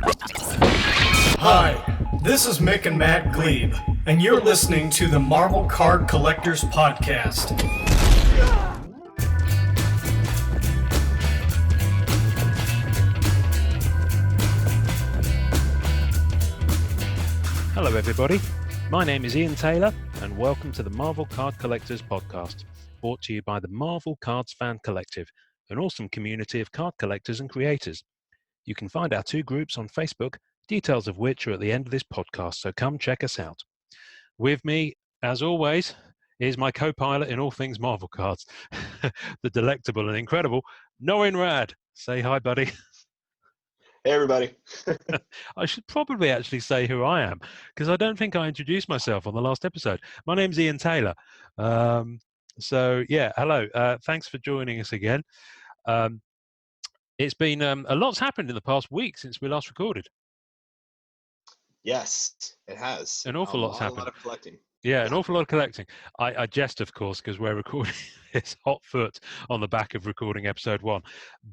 Hi, this is Mick and Matt Glebe, and you're listening to the Marvel Card Collectors Podcast. Hello everybody, my name is Ian Taylor and welcome to the Marvel Card Collectors Podcast, brought to you by the Marvel Cards Fan Collective, an awesome community of card collectors and creators. You can find our two groups on Facebook, details of which are at the end of this podcast, so come check us out. With me, as always, is my co-pilot in all things Marvel cards, the delectable and incredible Noin Rad. Say hi, buddy. Hey, everybody. I should probably actually say who I am, because I don't think I introduced myself on the last episode. My name's Ian Taylor. So, yeah, hello. Thanks for joining us again. It's been a lot's happened in the past week since we last recorded. Yes, it has. An awful lot's happened. A lot of collecting. Yeah, an awful lot of collecting. I jest, of course, because we're recording this hot foot on the back of recording episode 1.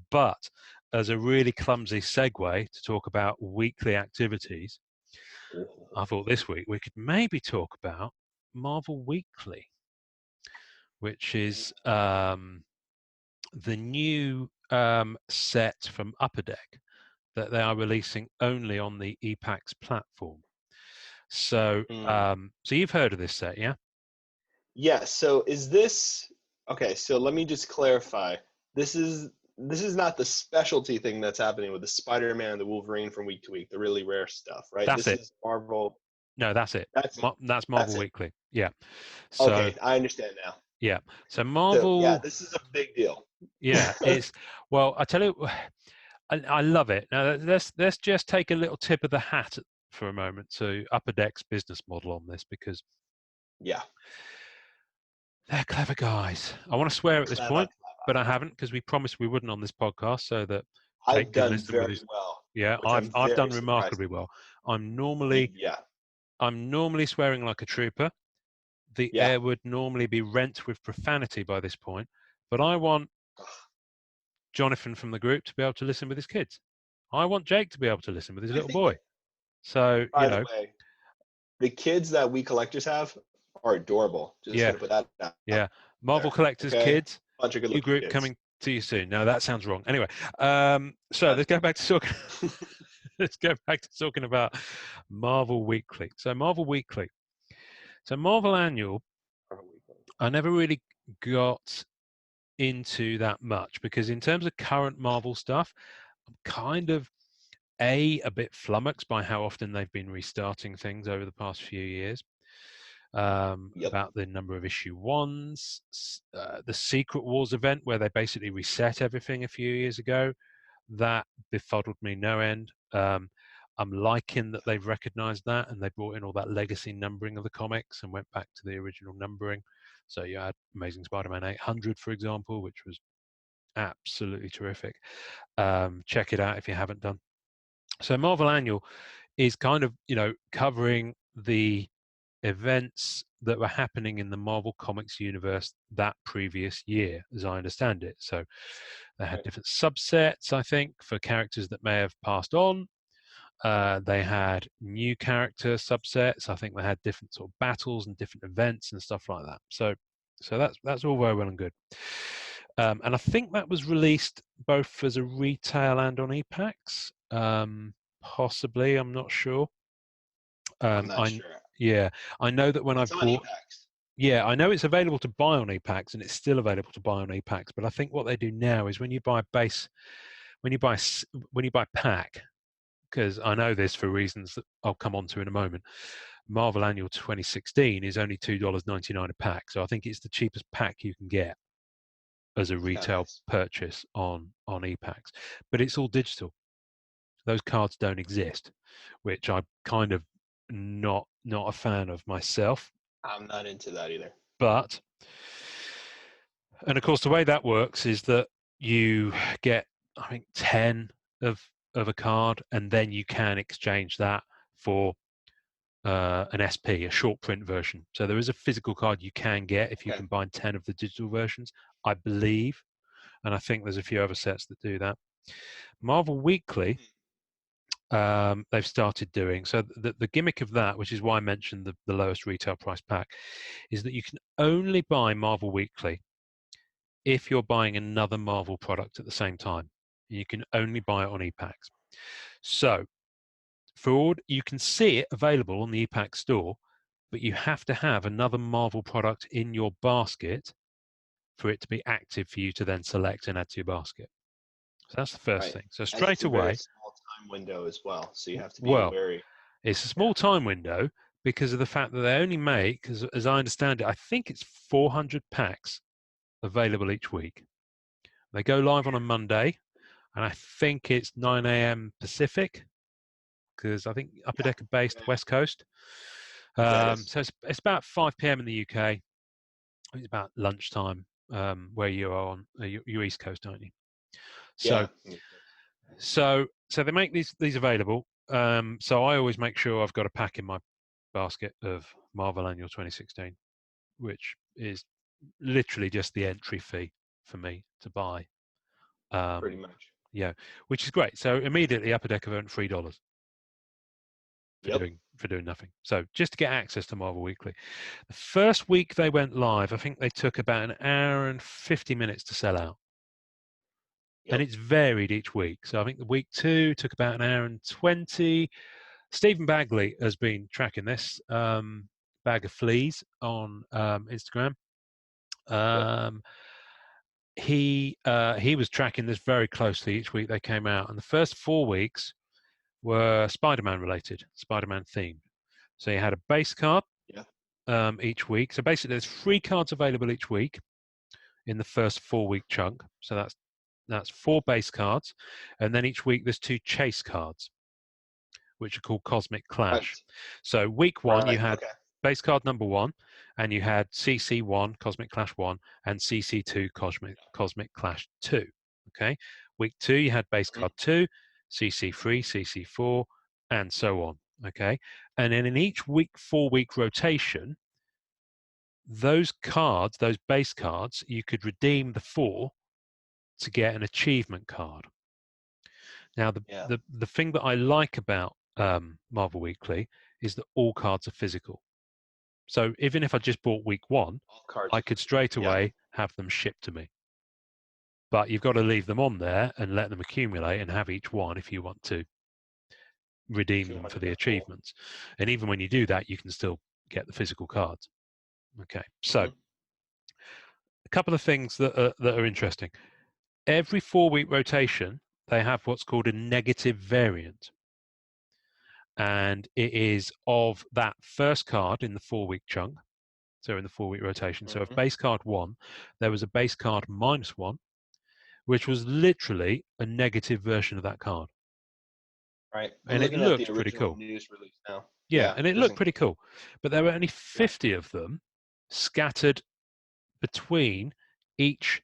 But as a really clumsy segue to talk about weekly activities, I thought this week we could maybe talk about Marvel Weekly, which is the new set from Upper Deck that they are releasing only on the epacks platform. So, so you've heard of this set, yeah? Yeah. So is this okay? So let me just clarify. This is not the specialty thing that's happening with the Spider-Man and the Wolverine from week to week, the really rare stuff, right? That's this it. is Marvel. No, that's it. That's Marvel That's Weekly. Yeah. So, okay, I understand now. Yeah. So Marvel. So, yeah, this is a big deal. Yeah, it's well. I tell you, I love it. Now let's just take a little tip of the hat for a moment to Upper Deck's business model on this, because yeah, they're clever guys. I want to swear at this point, but I haven't, because we promised we wouldn't on this podcast, so that I've done very well. Yeah, I've done remarkably well. I'm normally swearing like a trooper. The air would normally be rent with profanity by this point, but I want Jonathan from the group to be able to listen with his kids. I want Jake to be able to listen with his little boy. So, by the way, the kids that we collectors have are adorable. Just gonna put that down. Yeah, Marvel Collectors kids. Bunch of good new group kids. Coming to you soon. No, that sounds wrong. Anyway, so let's go back to talking. Let's go back to talking about Marvel Weekly. So Marvel Weekly. So Marvel Annual, I never really got into that much, because in terms of current Marvel stuff, I'm kind of a bit flummoxed by how often they've been restarting things over the past few years. About the number of issue 1s, the Secret Wars event where they basically reset everything a few years ago, that befuddled me no end. I'm liking that they've recognized that and they brought in all that legacy numbering of the comics and went back to the original numbering. So you had Amazing Spider-Man 800, for example, which was absolutely terrific. Check it out if you haven't done. So Marvel Annual is kind of, covering the events that were happening in the Marvel Comics universe that previous year, as I understand it. So they had different subsets, I think, for characters that may have passed on. They had new character subsets. I think they had different sort of battles and different events and stuff like that. So that's all very well and good. And I think that was released both as a retail and on epacks. Possibly, I'm not sure. I'm not sure. Yeah, I know that when it's I bought. Yeah, I know it's available to buy on epacks, and it's still available to buy on epacks. But I think what they do now is when you buy pack, because I know this for reasons that I'll come on to in a moment, Marvel Annual 2016 is only $2.99 a pack. So I think it's the cheapest pack you can get as a retail purchase on epacks. But it's all digital. Those cards don't exist, which I'm kind of not a fan of myself. I'm not into that either. But, and of course, the way that works is that you get, I think, 10 of a card, and then you can exchange that for an SP, a short print version. So there is a physical card you can get if you combine 10 of the digital versions, I believe. And I think there's a few other sets that do that. Marvel Weekly they've started doing. So the gimmick of that, which is why I mentioned the lowest retail price pack, is that you can only buy Marvel Weekly if you're buying another Marvel product at the same time. You can only buy it on epacks. So you can see it available on the epack store, but you have to have another Marvel product in your basket for it to be active for you to then select and add to your basket. So that's the first thing. So And straight it's a very away, small time window as well, so you have to be well, very. it's a small time window because of the fact that they only make, as I understand it, I think it's 400 packs available each week. They go live on a Monday, and I think it's 9 a.m. Pacific, because I think Upper Deck are based West Coast. So it's about 5 p.m. in the UK. I think it's about lunchtime where you are on you're East Coast, aren't you? So, so they make these available. So I always make sure I've got a pack in my basket of Marvel Annual 2016, which is literally just the entry fee for me to buy. Pretty much. Yeah, which is great. So immediately Upper Deck have earned $3 for doing nothing. So just to get access to Marvel Weekly. The first week they went live, I think they took about an hour and 50 minutes to sell out. And it's varied each week. So I think the week 2 took about an hour and 20. Stephen Bagley has been tracking this, Bag of Fleas on Instagram. He was tracking this very closely each week they came out. And the first 4 weeks were Spider-Man related, Spider-Man themed. So you had a base card each week. So basically there's 3 cards available each week in the first 4-week chunk. So that's 4 base cards. And then each week there's 2 chase cards, which are called Cosmic Clash. Right. So week 1 you had base card number 1, and you had CC1, Cosmic Clash 1, and CC2, Cosmic Clash 2. Okay. Week 2 you had base card 2, CC3, CC4, and so on. Okay. And then in each 4-week rotation, those cards, those base cards, you could redeem the 4 to get an achievement card. Now, the thing that I like about Marvel Weekly is that all cards are physical. So even if I just bought week 1, I could straight away have them shipped to me. But you've got to leave them on there and let them accumulate and have each one if you want to redeem them for the achievements. And even when you do that, you can still get the physical cards. Okay, so a couple of things that are interesting. Every 4-week rotation, they have what's called a negative variant. And it is of that first card in the 4-week chunk, so in the 4-week rotation. So of base card 1, there was a base card -1, which was literally a negative version of that card. Right. And it looked pretty cool. News release now. Yeah, and it looked pretty cool. But there were only 50 of them scattered between each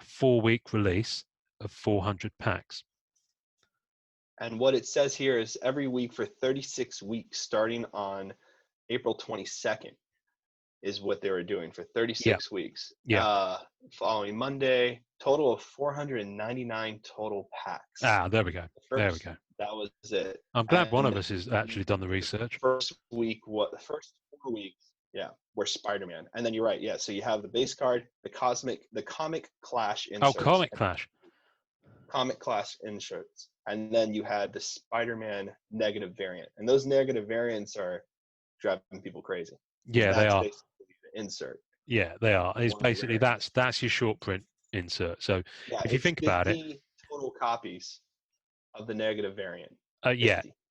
4-week release of 400 packs. And what it says here is every week for 36 weeks, starting on April 22nd, is what they were doing for 36 weeks. Yeah. Following Monday, total of 499 total packs. There we go. There we go. That was it. I'm glad one of us has actually done the research. The first 4 weeks, were Spider-Man. And then you're right, so you have the base card, the Comic Clash inserts. Oh, Comic Clash. Comic Clash inserts. And then you had the Spider-Man negative variant. And those negative variants are driving people crazy. Yeah, they are. The insert. Yeah, they are. It's basically that's your short print insert. So if you think about it, total copies of the negative variant.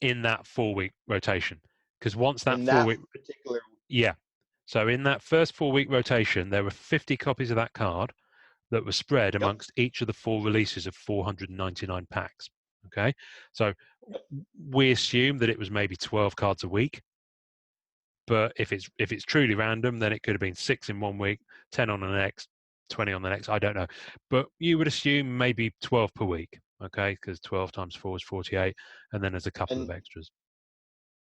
In that 4-week rotation. Because once that 4-week particular so in that first 4-week rotation, there were 50 copies of that card that were spread amongst each of the 4 releases of 499 packs. Okay, so we assume that it was maybe 12 cards a week. But if it's truly random, then it could have been 6 in 1 week, 10 on the next, 20 on the next. I don't know, but you would assume maybe 12 per week. Okay, because 12 times 4 is 48, and then there's a couple of extras.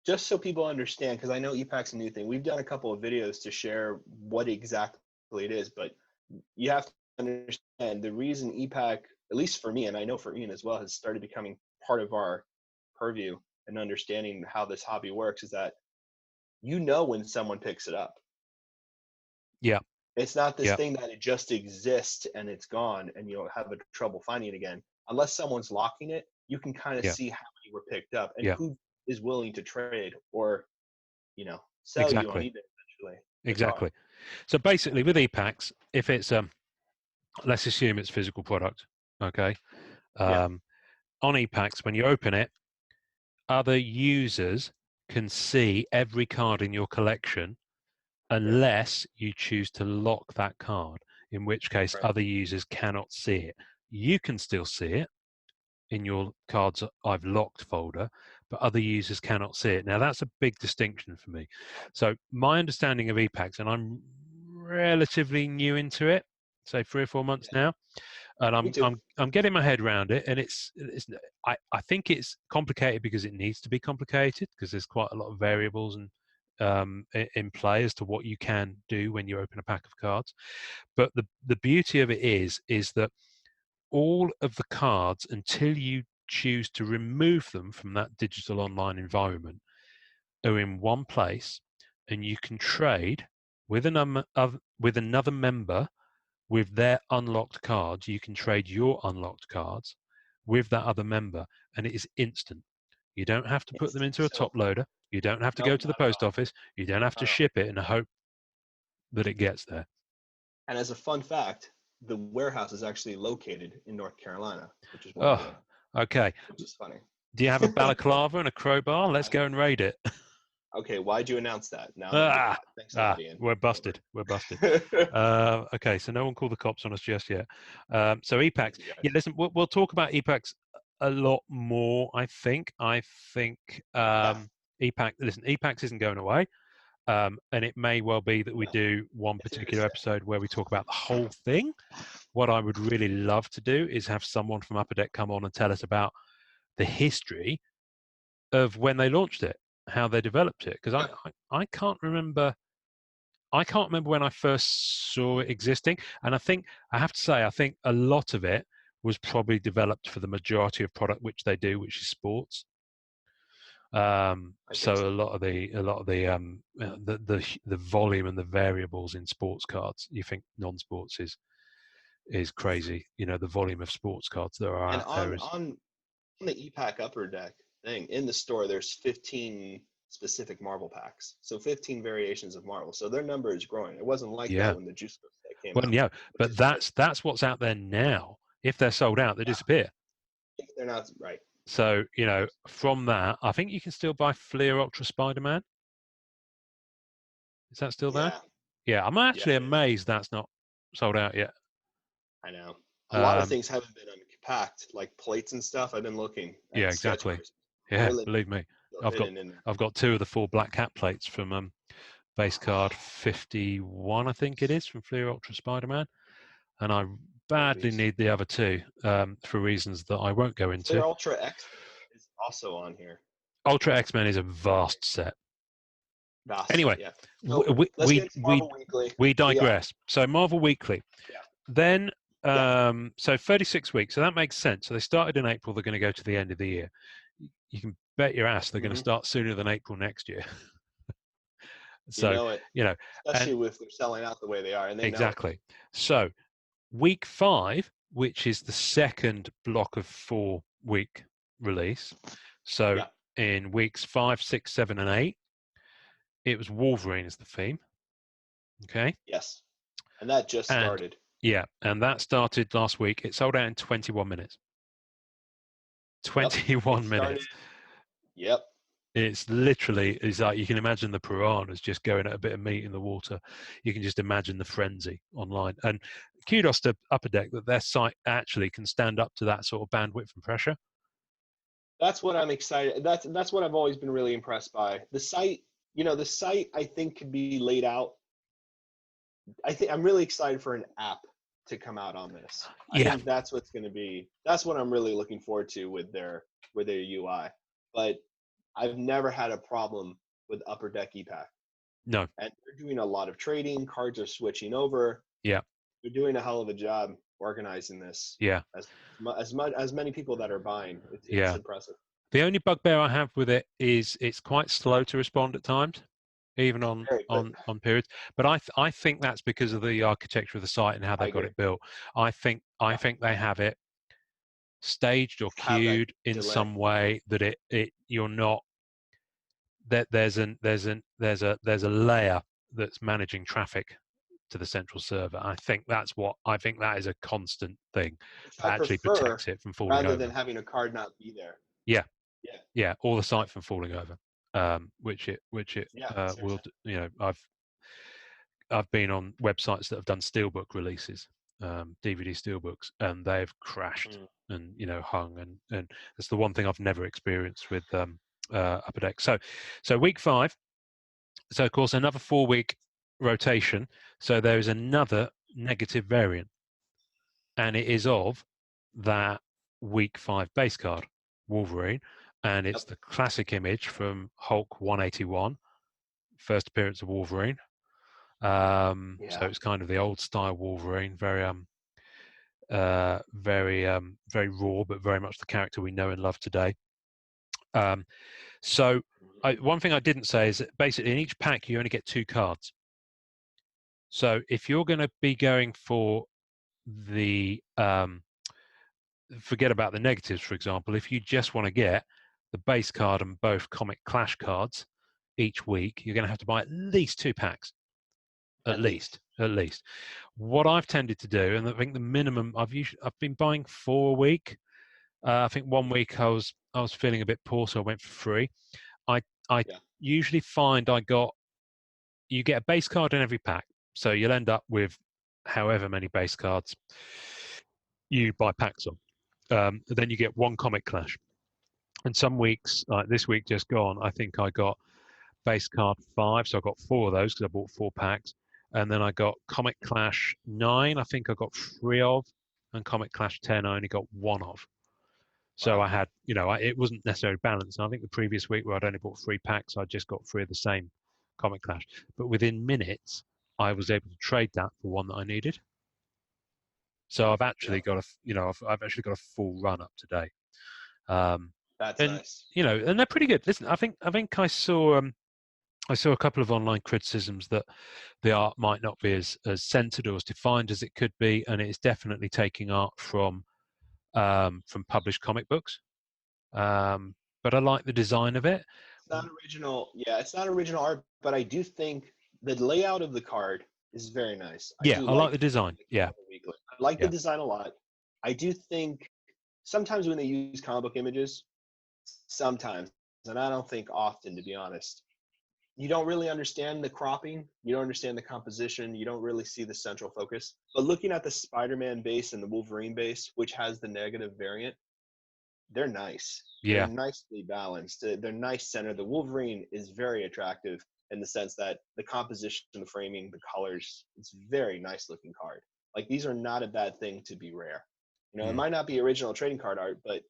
Just so people understand, because I know epack's a new thing. We've done a couple of videos to share what exactly it is, but you have to understand the reason epack, at least for me, and I know for Ian as well, has started becoming part of our purview and understanding how this hobby works is that you know when someone picks it up. Yeah. It's not this Yeah. thing that it just exists and it's gone and you don't have trouble finding it again. Unless someone's locking it, you can kind of Yeah. see how many were picked up and Yeah. who is willing to trade or, sell you on Exactly. eBay eventually. Exactly. So basically, with epacks, if it's let's assume it's physical product, okay. Yeah. On epacks, when you open it, other users can see every card in your collection unless you choose to lock that card, in which case Right. other users cannot see it. You can still see it in your cards I've locked folder, but other users cannot see it. Now that's a big distinction for me. So my understanding of epacks, and I'm relatively new into it, say 3 or 4 months now, and Me too. I'm getting my head around it, and I think it's complicated because it needs to be complicated because there's quite a lot of variables and in play as to what you can do when you open a pack of cards. But the beauty of it is that all of the cards, until you choose to remove them from that digital online environment, are in one place, and you can trade with another member with their unlocked cards. You can trade your unlocked cards with that other member, and it is instant. You don't have to put them into a top So, loader. You don't have to go nope, to the not at post all. office. You don't have to ship it and hope that it gets there. And as a fun fact, the warehouse is actually located in North Carolina, which is Oh, okay. which is funny. Do you have a balaclava and a crowbar? Let's go and raid it. Okay, why'd you announce that? Now I'm gonna get caught. Thanks a lot, Ian. We're busted. We're busted. Okay, so no one called the cops on us just yet. So epacks. Yeah, listen, we'll talk about epacks a lot more. I think. Listen, epacks isn't going away, and it may well be that we do one particular episode where we talk about the whole thing. What I would really love to do is have someone from Upper Deck come on and tell us about the history of when they launched it, how they developed it, because I can't remember. I can't remember when I first saw it existing, and I have to say I think a lot of it was probably developed for the majority of product which they do, which is sports. So a lot of the volume and the variables in sports cards, you think non-sports is crazy. The volume of sports cards there are And out there is. on the ePack Upper Deck thing in the store, there's 15 specific Marvel packs, so 15 variations of Marvel. So their number is growing. It wasn't like that when the Juice set came out. Yeah, but that's what's out there now. If they're sold out, they disappear. If they're not right. So from that, I think you can still buy Fleer Ultra Spider-Man. Is that still there? Yeah, I'm actually amazed that's not sold out yet. I know. A lot of things haven't been unpacked, like plates and stuff. I've been looking. Yeah, exactly. Yeah, really, believe me. I've got 2 of the 4 Black Cat plates from base card 51, I think it is, from Fleer Ultra Spider-Man, and I badly need the other 2 for reasons that I won't go into. Fleer Ultra X is also on here. Ultra X-Men is a vast set. Anyway, yeah. So we digress. So Marvel Weekly. Yeah. Then, so 36 weeks. So that makes sense. So they started in April. They're going to go to the end of the year. You can bet your ass they're going to start sooner than April next year. So, especially if they're selling out the way they are. And they exactly. So week 5, which is the second block of 4-week release. So in weeks 5, 6, 7, and 8, it was Wolverine as the theme. Okay. Yes. And that just started. Yeah, and that started last week. It sold out in 21 minutes. 21 minutes. Yep. It's like you can imagine the piranhas just going at a bit of meat in the water. You can just imagine the frenzy online. And kudos to Upper Deck that their site actually can stand up to that sort of bandwidth and pressure. That's what I'm excited. That's what I've always been really impressed by. The site, I think could be laid out. I think I'm really excited for an app to come out on this. I think that's what's going to be. That's what I'm really looking forward to with their UI. But I've never had a problem with Upper Deck ePack. No. And they're doing a lot of trading. Cards are switching over. Yeah. They're doing a hell of a job organizing this. Yeah. As many people that are buying, it's impressive. The only bugbear I have with it is it's quite slow to respond at times, even on Very quick. periods. But I think that's because of the architecture of the site and how I they got agree. it built. I think they have it staged or Have that queued in delay. some way that it you're not that there's a layer that's managing traffic to the central server. I think that is a constant thing Which that I actually prefer protects it from falling rather than over. having a card not be there. Yeah, Yeah. yeah, or the site from falling over, which it Yeah. will. Seriously. I've been on websites that have done steelbook releases, DVD steelbooks, and they've crashed Mm. and hung, and that's the one thing I've never experienced with Upper Deck. So week 5. So of course another 4-week rotation. So there is another negative variant, and it is of that week 5 base card, Wolverine, and it's Yep. the classic image from Hulk 181, first appearance of Wolverine. So Yeah. it's kind of the old style Wolverine, very very raw, but very much the character we know and love today. So one thing I didn't say is that basically in each pack you only get 2 cards. So if you're going to be going for the forget about the negatives, for example, if you just want to get the base card and both Comic Clash cards each week, you're going to have to buy at least 2 packs. At least. What I've tended to do, and I think the minimum I've been buying 4 a week. I think 1 week I was feeling a bit poor, so I went for free. I Yeah. usually find you get a base card in every pack, so you'll end up with however many base cards you buy packs of. Then you get 1 Comic Clash, and some weeks, like this week just gone, I think I got base card 5, so I got 4 of those because I bought 4 packs, and then I got Comic Clash 9. I think I got 3 of, and Comic Clash 10. I only got 1 of. So Wow. I had, it wasn't necessarily balanced. And I think the previous week where I'd only bought 3 packs, I just got 3 of the same Comic Clash. But within minutes, I was able to trade that for one that I needed. So I've actually got I've actually got a full run up to date. That's And nice. and they're pretty good. Listen, I think I saw a couple of online criticisms that the art might not be as centered or as defined as it could be, and it's definitely taking art from published comic books. But I like the design of it. It's not original. Yeah, it's not original art, but I do think the layout of the card is very nice. I Yeah, do I like like the design. the Yeah, Marvel Weekly. I like the yeah, design a lot. I do think sometimes when they use comic book images, sometimes, and I don't think often, to be honest, you don't really understand the cropping. You don't understand the composition. You don't really see the central focus. But looking at the Spider-Man base and the Wolverine base, which has the negative variant, they're nice. They're yeah, nicely balanced. They're nice center. The Wolverine is very attractive in the sense that the composition, the framing, the colors, it's very nice looking card. Like these are not a bad thing to be rare. It mm, might not be original trading card art, but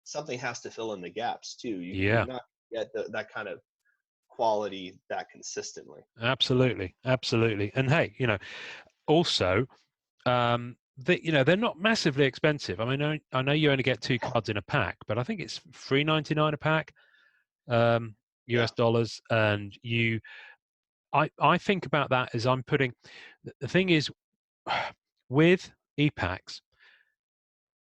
something has to fill in the gaps too. You're yeah. not get that kind of quality that consistently. Absolutely, absolutely. And hey, also, they're not massively expensive. I mean, I know you only get 2 cards in a pack, but I think it's $3.99 a pack, Yeah. US dollars, and I think about that as I'm putting. The thing is, with epacks,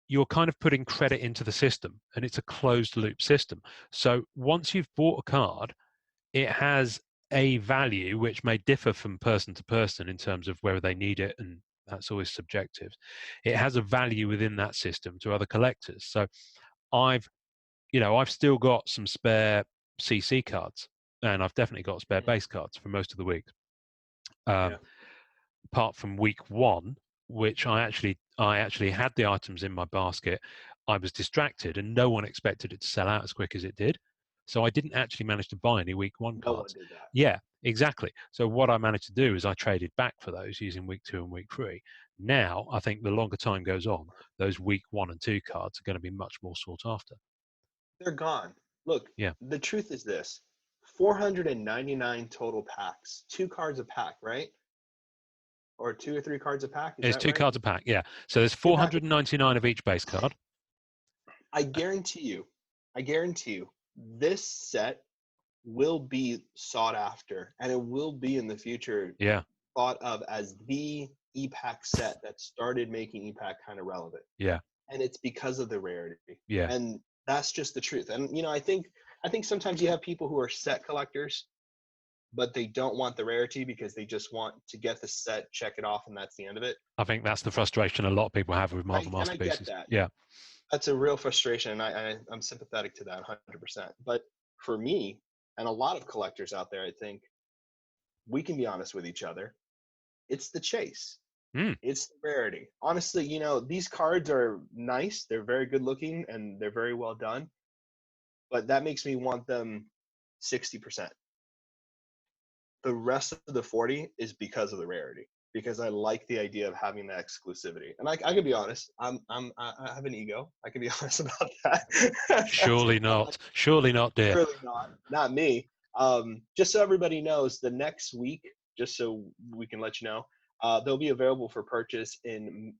you're kind of putting credit into the system, and it's a closed loop system. So once you've bought a card, it has a value which may differ from person to person in terms of whether they need it, and that's always subjective. It has a value within that system to other collectors. So I've I've still got some spare CC cards, and I've definitely got spare Mhm. base cards for most of the week. Yeah. Apart from week 1, which I actually had the items in my basket. I was distracted, and no one expected it to sell out as quick as it did. So I didn't actually manage to buy any week 1 No one cards. did that. Yeah, exactly. So what I managed to do is I traded back for those using week 2 and week 3. Now I think the longer time goes on, those week 1 and 2 cards are going to be much more sought after. They're gone. Look, Yeah, the truth is this: 499 total packs, 2 cards a pack, right? Or 2 or 3 cards a pack. Is it's that 2 right? cards a pack. Yeah, so there's 2 pack. 499 of each base card. I guarantee you, I guarantee you, this set will be sought after, and it will be in the future Yeah, thought of as the EPAC set that started making EPAC kind of relevant. yeah, And it's because of the rarity. yeah. And that's just the truth. And I think sometimes you have people who are set collectors, but they don't want the rarity because they just want to get the set, check it off, and that's the end of it. I think that's the frustration a lot of people have with Marvel And I get Masterpieces. that. Yeah, That's a real frustration, and I'm sympathetic to that 100%. But for me and a lot of collectors out there, I think we can be honest with each other. It's the chase. Mm. It's the rarity. Honestly, these cards are nice. They're very good looking and they're very well done. But that makes me want them 60%. The rest of the 40 is because of the rarity. Because I like the idea of having that exclusivity. And I can be honest. I have an ego. I can be honest about that. Surely not. Surely not, dear. Surely not me. Just so everybody knows, the next week, just so we can let you know, they'll be available for purchase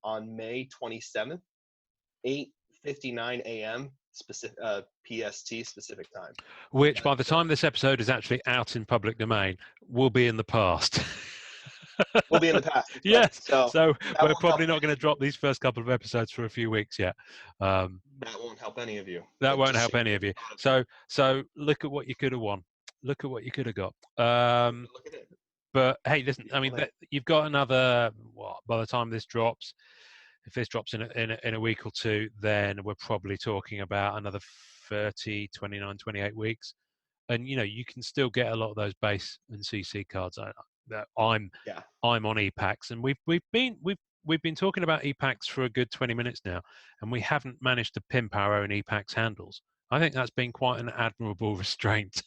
on May 27th, 8:59 a.m. specific PST specific time. Which, by the time this episode is actually out in public domain, will be in the past. We'll be in the past. Right? Yes. So So we're won't probably help not going to drop these first couple of episodes for a few weeks yet. that won't help any of you. That But won't just help so any of you. So look at what you could have won. Look at what you could have got. look at it. But hey, listen. I mean, Beautiful. you've got another. What, by the time this drops, if this drops in a week or two, then we're probably talking about another 30, 29, 28 weeks. And you can still get a lot of those base and CC cards. I'm Yeah. on epacks, and we've been talking about epacks for a good 20 minutes now, and we haven't managed to pimp our own epacks handles. I think that's been quite an admirable restraint.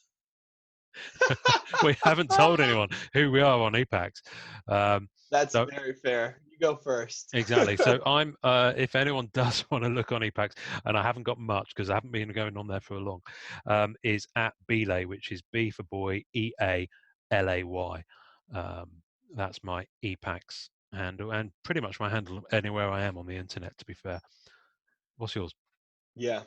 We haven't told anyone who we are on epacks. That's So very fair. You go first. exactly. So I'm. If anyone does want to look on epacks, and I haven't got much because I haven't been going on there for a long, is at Belay, which is B for boy, EALAY. That's my epacks handle, and pretty much my handle anywhere I am on the internet. To be fair, what's yours? Yeah.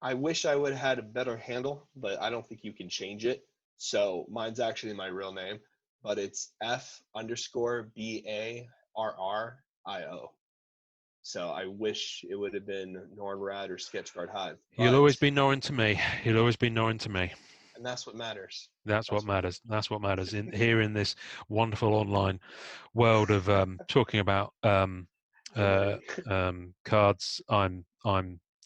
I wish I would have had a better handle, but I don't think you can change it. So mine's actually my real name, but it's F_BARRIO. So I wish it would have been Nornrad or Sketchcard Hive. You'll always be Norrin to me. You'll always be Norrin to me. And that's what matters. That's what matters. That's what matters in here in this wonderful online world of talking about cards.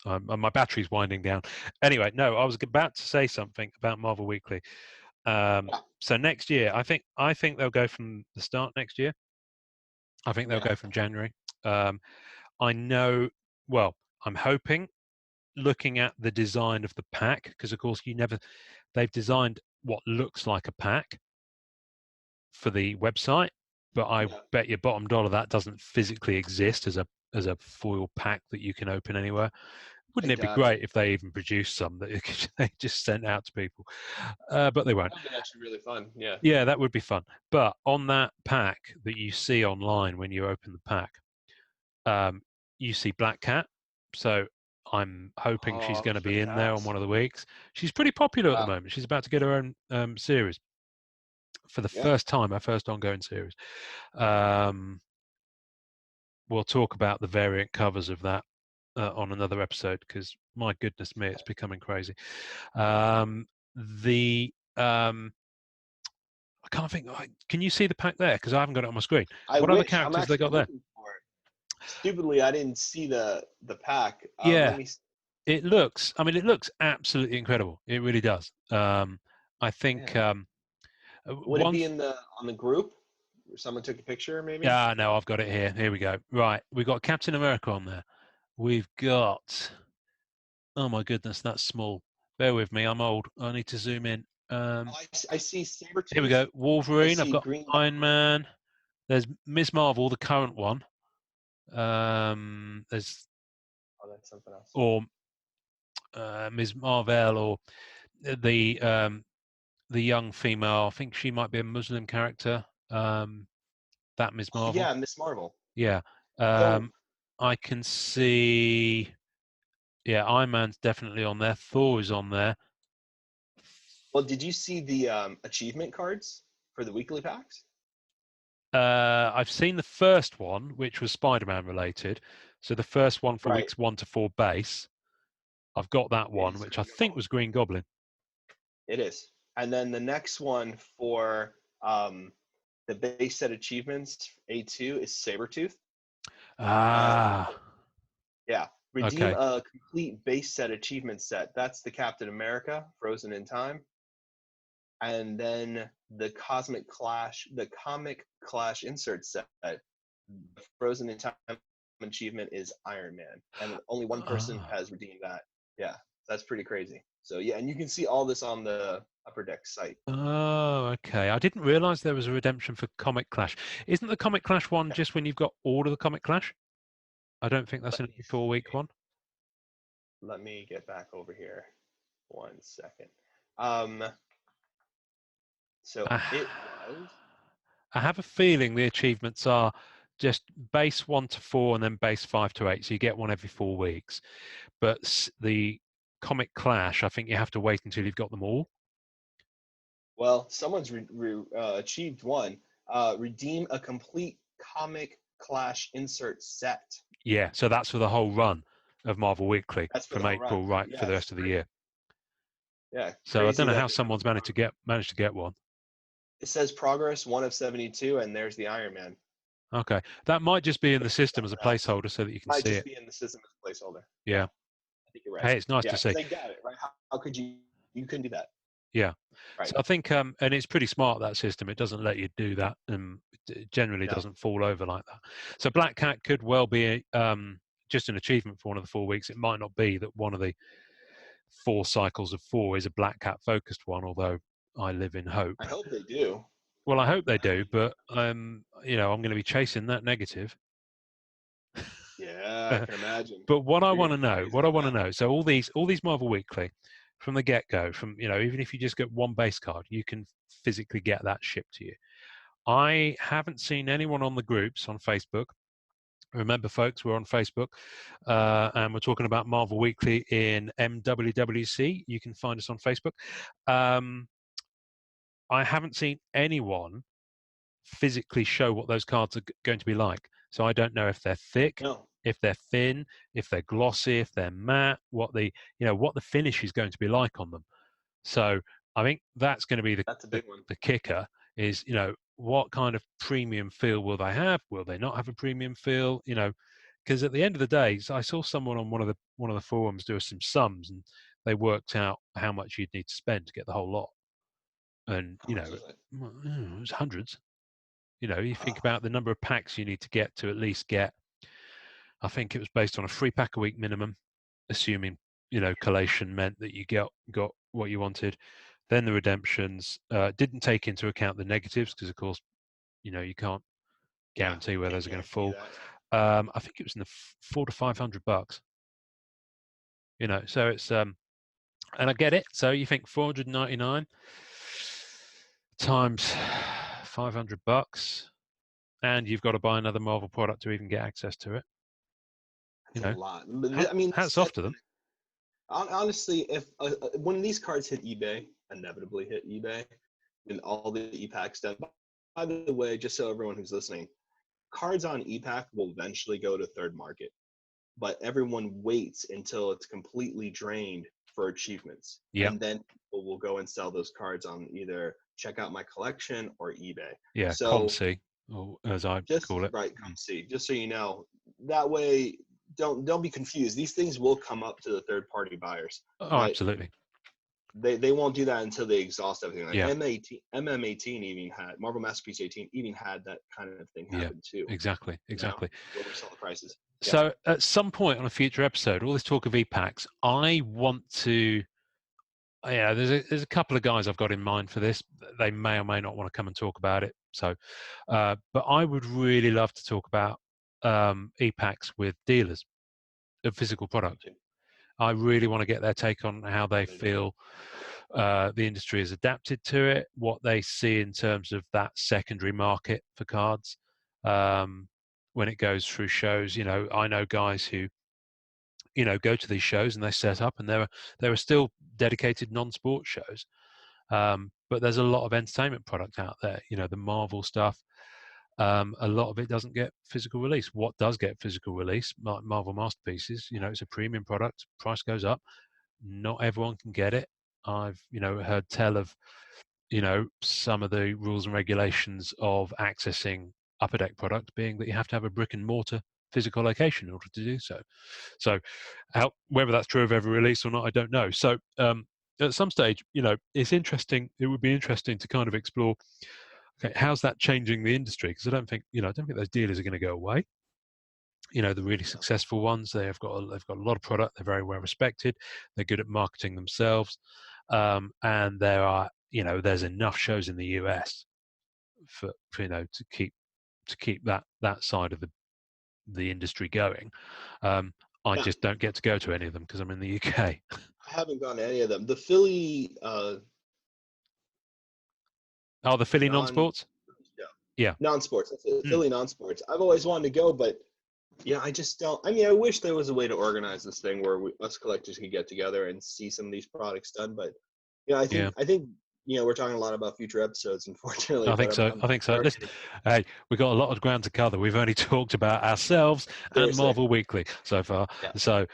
My battery's winding down. Anyway, no, I was about to say something about Marvel Weekly. So next year, I think they'll go from the start next year. I think they'll go from January. I know. Well, I'm hoping. Looking at the design of the pack, because of course they've designed what looks like a pack for the website, but I bet your bottom dollar that doesn't physically exist as a foil pack that you can open anywhere. Wouldn't it be great if they even produced some that they just sent out to people? But they won't. That would be actually really fun. Yeah. Yeah, that would be fun. But on that pack that you see online when you open the pack, you see Black Cat. So I'm hoping she's going to be in there on one of the weeks. She's pretty popular at the moment. She's about to get her own series for the first time, her first ongoing series. We'll talk about the variant covers of that on another episode because, my goodness me, it's becoming crazy. I can't think. Can you see the pack there? Because I haven't got it on my screen. What other characters they got there? Stupidly, I didn't see the pack. Yeah, it looks absolutely incredible. It really does. I think. Would it be on the group? Someone took a picture, maybe? Yeah, no, I've got it here. Here we go. Right, we've got Captain America on there. We've got. Oh my goodness, that's small. Bear with me, I'm old. I need to zoom in. I see Sabretooth. Here we go. Wolverine. I've got Iron Man. There's Ms. Marvel, the current one. There's. Oh, that's something else. Or Ms. Marvel, or the young female. I think she might be a Muslim character. That Ms. Marvel. Yeah, Ms. Marvel. Yeah. I can see. Yeah, Iron Man's definitely on there. Thor is on there. Well, did you see the achievement cards for the weekly packs? I've seen the first one, which was Spider-Man related. So the first one for Right. weeks 1 to 4 base. I've got that one, Is which I Green think Goblin. was Green Goblin. It is. And then the next one for the base set achievements, A2, is Sabretooth. Ah, Yeah. Redeem okay. a complete base set achievement set. That's the Captain America, Frozen in Time. And then the Comic Clash insert set. The Frozen in Time achievement is Iron Man. And only one person Ah. has redeemed that. Yeah. That's pretty crazy. So yeah, and you can see all this on the Upper Deck site. Oh, okay. I didn't realize there was a redemption for Comic Clash. Isn't the Comic Clash one Yeah. just when you've got all of the Comic Clash? I don't think that's Let an me every 4-week one. let me get back over here 1 second. Um, so I, it was. I have a feeling the achievements are just base 1 to 4 and then base 5 to 8. So you get one every 4 weeks. But the Comic Clash, I think you have to wait until you've got them all. Well, someone's achieved one. Redeem a complete Comic Clash insert set. Yeah, so that's for the whole run of Marvel Weekly That's for the from whole run. April right Yeah, for the it's rest of the great. year. Yeah, So I crazy don't know that how they someone's managed to get one. it says progress 1 of 72, and there's the Iron Man. Okay, that might just be in the system as a That placeholder so that you can might see just it. be in the system as a placeholder. Yeah, Yeah. I think you're right. Hey, it's nice Yeah, to because see. they got it right. How could you couldn't do that? Yeah. Right. So I think, and it's pretty smart, that system. It doesn't let you do that, and it generally No. doesn't fall over like that. So Black Cat could well be just an achievement for one of the 4 weeks. It might not be that one of the 4 cycles of 4 is a Black Cat focused one, although I live in hope. I hope they do. Well, I hope they do, but I'm going to be chasing that negative. Yeah, I can imagine. But what I You're want gonna to be know, crazy on that. so all these Marvel Weekly, from the get-go, from even if you just get one base card, you can physically get that shipped to you. I haven't seen anyone on the groups on Facebook. Remember, folks, we're on Facebook, and we're talking about Marvel Weekly in MWWC. You can find us on Facebook. I haven't seen anyone physically show what those cards are going to be like. So I don't know if they're thick, No. if they're thin, if they're glossy, if they're matte, what the finish is going to be like on them. So I think that's going to be That's a big one. the kicker is, what kind of premium feel will they have? Will they not have a premium feel? Because at the end of the day, I saw someone on one of the forums do some sums, and they worked out how much you'd need to spend to get the whole lot. And How much is it? it was hundreds. You think Huh. about the number of packs you need to get to at least get. I think it was based on a 3 pack a week minimum, assuming collation meant that you got what you wanted. Then the redemptions didn't take into account the negatives because, of course, you can't Yeah, guarantee where can't those are going to guarantee fall. that. I think it was in the $400 to $500. So it's and I get it. So you think 499 times $500, and you've got to buy another Marvel product to even get access to it. That's a lot. But I mean, this Hats off set, to them. honestly, if when these cards hit eBay, inevitably hit eBay, and all the epacks done. By the way, just so everyone who's listening, cards on epack will eventually go to third market, but everyone waits until it's completely drained for achievements, Yeah, and then people will go and sell those cards on either check out my collection or eBay. yeah, So ComC, or as I just call it. right, come see, just so you know, that way don't be confused. These things will come up to the third party buyers, Oh, but absolutely. they won't do that until they exhaust everything. Like Yeah, MM18 even had Marvel Masterpiece 18 even had that kind of thing yeah, happen too. exactly. Lower seller prices. Yeah. So at some point on a future episode, all this talk of e-packs, I want to. Yeah, there's a couple of guys I've got in mind for this. They may or may not want to come and talk about it. So, but I would really love to talk about e-packs with dealers of physical product. I really want to get their take on how they feel the industry has adapted to it, what they see in terms of that secondary market for cards when it goes through shows. I know guys who, go to these shows and they set up, and there are still dedicated non-sports shows. But there's a lot of entertainment product out there. The Marvel stuff. A lot of it doesn't get physical release. What does get physical release, like Marvel Masterpieces, it's a premium product. Price goes up. Not everyone can get it. I've heard tell of some of the rules and regulations of accessing Upper Deck product being that you have to have a brick and mortar physical location in order to do so. So whether that's true of every release or not, I don't know. So at some stage, it's interesting. It would be interesting to kind of explore, okay, how's that changing the industry? Because I don't think those dealers are going to go away. The really successful ones, they've got a lot of product. They're very well respected. They're good at marketing themselves, and there's enough shows in the US for to keep that side of the industry going. I just don't get to go to any of them because I'm in the UK. I haven't gone to any of them. The Philly. The Philly non-sports. Yeah. Non-sports. Philly non-sports. I've always wanted to go, but I just don't. I mean, I wish there was a way to organize this thing where us collectors could get together and see some of these products done. But I think we're talking a lot about future episodes, unfortunately. I think so. Listen, hey, we've got a lot of ground to cover. We've only talked about ourselves and Marvel Weekly so far. Yeah.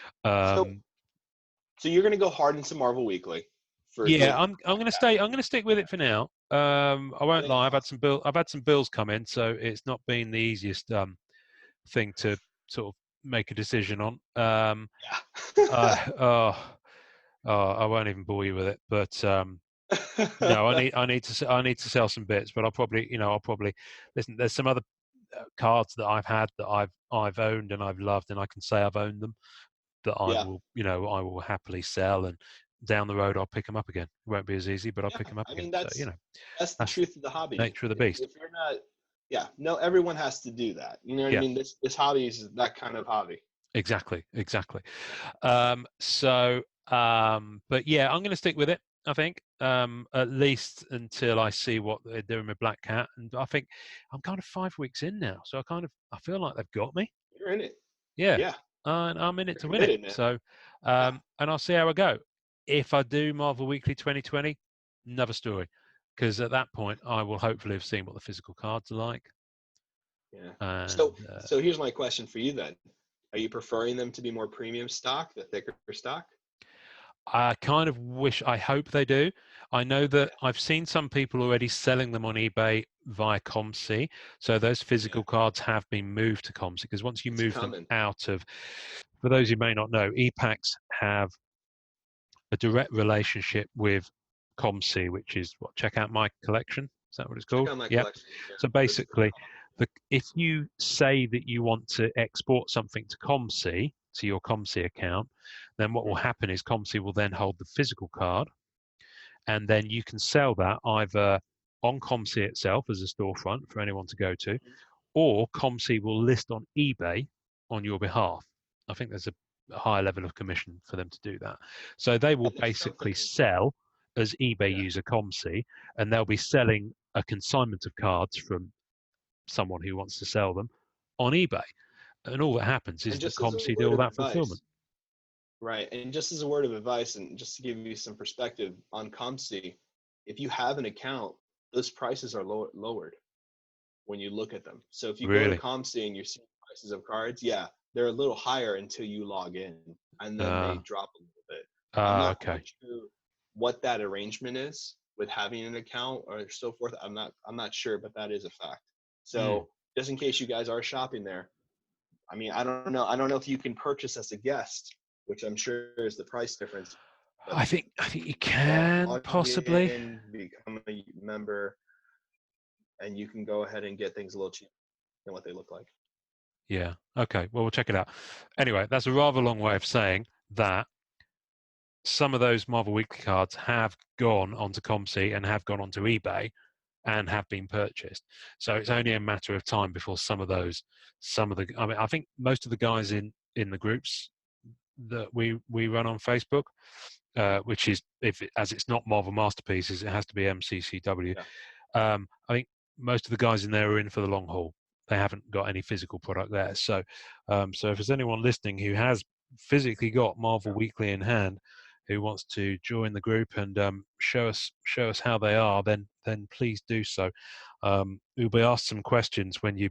So you're going to go hard into Marvel Weekly. I'm going to stick with it for now. I won't lie. I've had some bills come in, so it's not been the easiest thing to sort of make a decision on. I won't even bore you with it, but no, I need to sell some bits, but I'll probably listen. There's some other cards that I've had that I've owned and I've loved, and I can say I've owned them, that I will happily sell, and down the road I'll pick them up again. It won't be as easy, but I'll pick them up again. That's the truth of the hobby. Nature of the beast. If you're not, everyone has to do that. You know what I mean? This hobby is that kind of hobby. Exactly. But yeah, I'm going to stick with it. I think at least until I see what they're doing with Black Cat, and I think I'm kind of 5 weeks in now, so I feel like they've got me. You're in it. Yeah. And I'm in it to win it. So and I'll see how I go. If I do Marvel Weekly 2020, another story, because at that point I will hopefully have seen what the physical cards are like. Yeah. And, so here's my question for you then: are you preferring them to be more premium stock, the thicker stock? I kind of I hope they do. I know that I've seen some people already selling them on eBay via ComC. So those physical cards have been moved to ComC, because once you move them out of, for those who may not know, epacks have a direct relationship with ComC, which is Check Out My Collection. Is that what it's called? Yeah. So basically, if you say that you want to export something to ComC, to your ComC account, then what will happen is ComC will then hold the physical card, and then you can sell that either on ComC itself as a storefront for anyone to go to, or ComC will list on eBay on your behalf. I think there's a higher level of commission for them to do that. So they will basically sell as eBay user ComC, and they'll be selling a consignment of cards from someone who wants to sell them on eBay. And all that happens is that ComC do all that fulfillment. Right. And just as a word of advice, and just to give you some perspective on ComC, if you have an account, those prices are lowered when you look at them. So if you go to ComC and you see prices of cards, they're a little higher until you log in, and then they drop a little bit. I'm not quite sure what that arrangement is with having an account or so forth. I'm not sure, but that is a fact. So just in case you guys are shopping there, I mean, I don't know if you can purchase as a guest, which I'm sure is the price difference. I think you can possibly become a member, and you can go ahead and get things a little cheaper than what they look like. Yeah. Okay. Well, we'll check it out. Anyway, that's a rather long way of saying that some of those Marvel Weekly cards have gone onto ComC and have gone onto eBay and have been purchased. So it's only a matter of time before I think most of the guys in the groups that we run on Facebook, which is, as it's not Marvel Masterpieces, it has to be MCCW. I think most of the guys in there are in for the long haul. They haven't got any physical product there. So if there's anyone listening who has physically got Marvel Weekly in hand, who wants to join the group and show us how they are, then please do so. You'll be asked some questions when you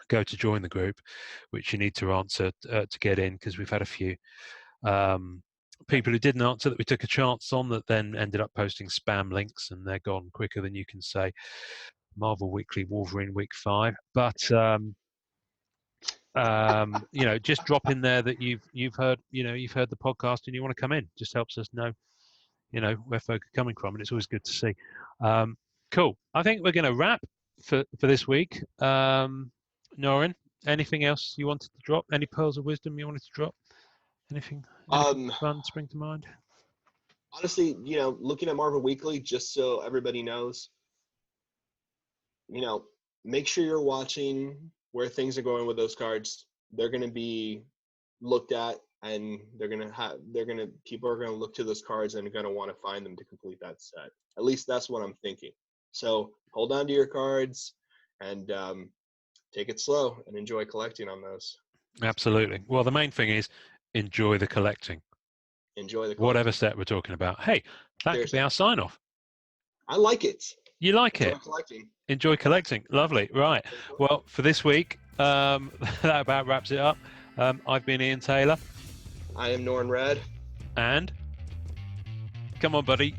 go to join the group, which you need to answer to get in, because we've had a few people who didn't answer that we took a chance on that then ended up posting spam links, and they're gone quicker than you can say. Marvel Weekly Wolverine Week 5, but just drop in there that you've heard the podcast and you want to come in. Just helps us know where folk are coming from, and it's always good to see. Cool. I think we're going to wrap for this week. Norrin, anything else you wanted to drop? Any pearls of wisdom you wanted to drop? Anything fun spring to mind? Honestly, looking at Marvel Weekly, just so everybody knows, make sure you're watching where things are going with those cards. They're going to be looked at, and people are going to look to those cards and are going to want to find them to complete that set. At least that's what I'm thinking. So hold on to your cards and take it slow and enjoy collecting on those. Absolutely. Well, the main thing is enjoy the collecting. Enjoy the collecting. Whatever set we're talking about. Hey, that could be our sign off. I like it. You like it? Collecting. Enjoy collecting. Lovely. Right. Well, for this week, that about wraps it up. I've been Ian Taylor. I am Norrin Red. And come on, buddy.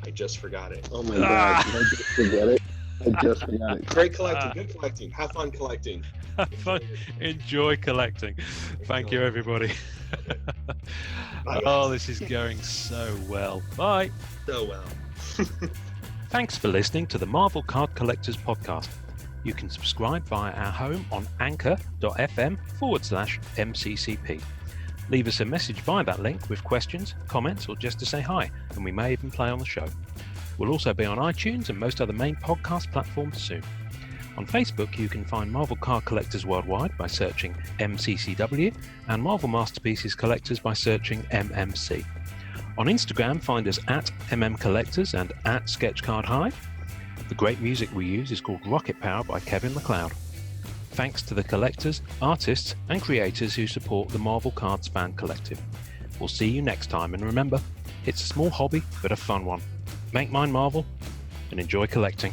I just forgot it. Oh my God! Did I just forget it? I just forgot it. Great collecting. Good collecting. Have fun collecting. Have fun. Enjoy collecting. Thank you, everybody. Bye, oh, this is going so well. Bye. So well. Thanks for listening to the Marvel Card Collectors Podcast. You can subscribe via our home on anchor.fm/MCCP. Leave us a message via that link with questions, comments, or just to say hi, and we may even play on the show. We'll also be on iTunes and most other main podcast platforms soon. On Facebook, you can find Marvel Card Collectors Worldwide by searching MCCW, and Marvel Masterpieces Collectors by searching MMC. On Instagram, find us at MMCollectors and at SketchCardHive. The great music we use is called Rocket Power by Kevin MacLeod. Thanks to the collectors, artists, and creators who support the Marvel Cards Fan Collective. We'll see you next time, and remember, it's a small hobby, but a fun one. Make mine Marvel, and enjoy collecting.